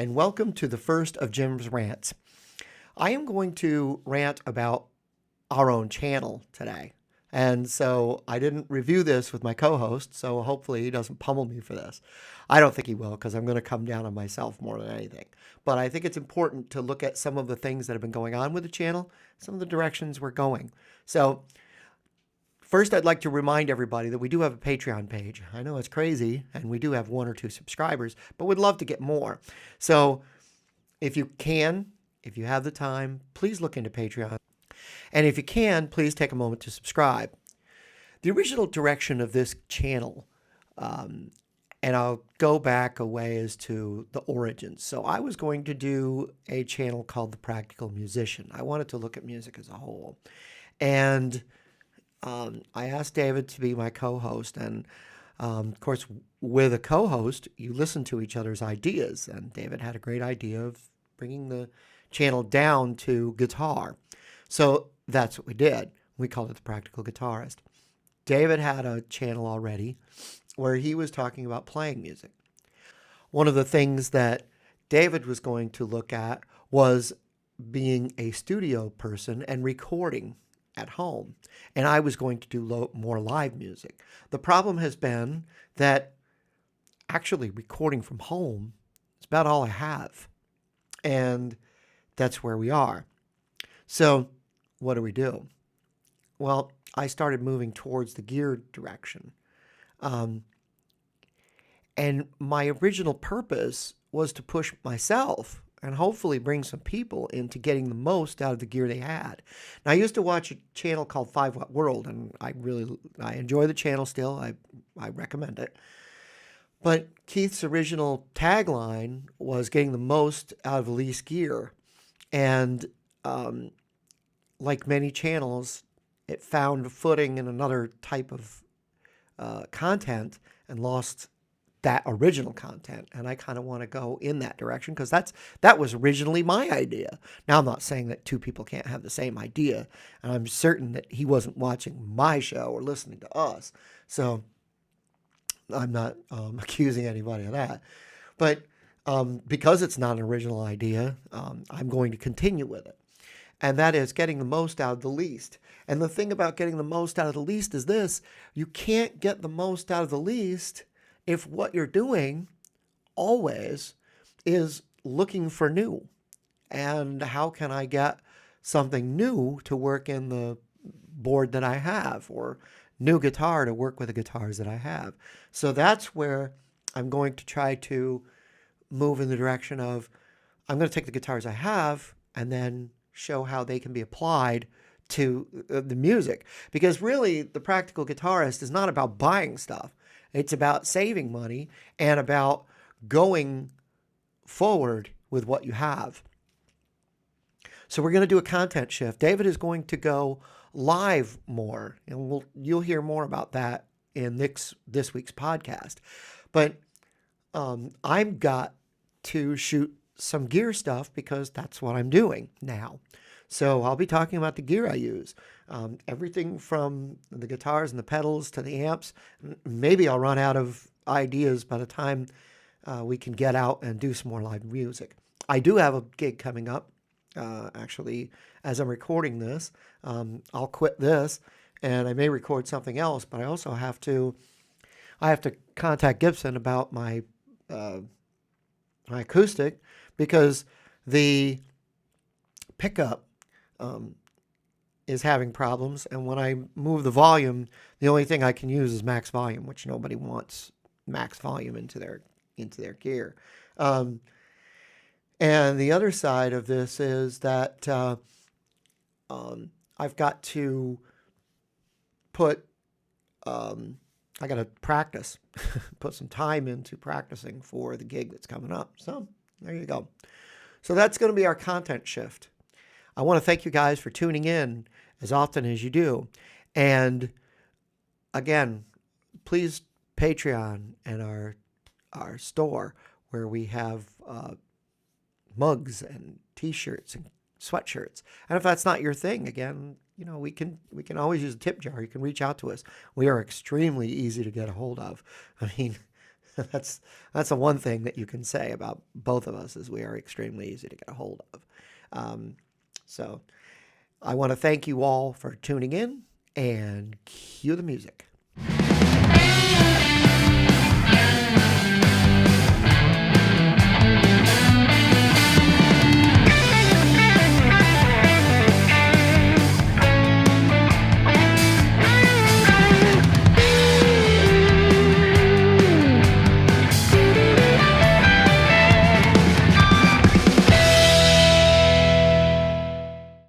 and welcome to the first of Jim's rants. I am going to rant about our own channel today. And so I didn't review this with my co-host, so hopefully he doesn't pummel me for this. I don't think he will because I'm going to come down on myself more than anything. But I think it's important to look at some of the things that have been going on with the channel, some of the directions we're going. So first, I'd like to remind everybody that we do have a Patreon page. I know it's crazy, and we do have 1 or 2 subscribers, but we'd love to get more. So if you can, if you have the time, please look into Patreon. And if you can, please take a moment to subscribe. The original direction of this channel, and I'll go back a ways to the origins. So I was going to do a channel called The Practical Musician. I wanted to look at music as a whole. And I asked David to be my co-host. And of course, with a co-host, you listen to each other's ideas. And David had a great idea of bringing the channel down to guitar. So that's what we did. We called it The Practical Guitarist. David had a channel already where he was talking about playing music. One of the things that David was going to look at was being a studio person and recording at home. And I was going to do more live music. The problem has been that actually recording from home is about all I have. And that's where we are. So what do? Well, I started moving towards the gear direction. And my original purpose was to push myself and hopefully bring some people into getting the most out of the gear they had. Now, I used to watch a channel called 5 Watt World, and I enjoy the channel still. I recommend it. But Keith's original tagline was getting the most out of the least gear. And like many channels, it found footing in another type of content and lost that original content. And I kind of want to go in that direction because that was originally my idea. Now, I'm not saying that 2 people can't have the same idea. And I'm certain that he wasn't watching my show or listening to us. So I'm not accusing anybody of that. But because it's not an original idea, I'm going to continue with it. And that is getting the most out of the least. And the thing about getting the most out of the least is this: you can't get the most out of the least if what you're doing always is looking for new. And how can I get something new to work in the board that I have, or new guitar to work with the guitars that I have? So that's where I'm going to try to move in the direction of, I'm going to take the guitars I have and then show how they can be applied to the music. Because really, the practical guitarist is not about buying stuff. It's about saving money and about going forward with what you have. So we're going to do a content shift. David is going to go live more, and you'll hear more about that in this week's podcast. But I've got to shoot some gear stuff because that's what I'm doing now. So I'll be talking about the gear I use. Everything from the guitars and the pedals to the amps. Maybe I'll run out of ideas by the time we can get out and do some more live music. I do have a gig coming up. Actually, as I'm recording this, I'll quit this and I may record something else, but I also have to contact Gibson about my acoustic, because the pickup is having problems, and when I move the volume, the only thing I can use is max volume, which nobody wants max volume into their gear. And the other side of this is that I've got to I got to practice, put some time into practicing for the gig that's coming up. So there you go. So that's going to be our content shift. I want to thank you guys for tuning in as often as you do. And again, please Patreon and our store, where we have mugs and t-shirts and sweatshirts. And if that's not your thing, again, we can always use a tip jar. You can reach out to us. We are extremely easy to get a hold of. I mean, That's that's the one thing that you can say about both of us is we are extremely easy to get a hold of. Um, so I want to thank you all for tuning in and cue the music.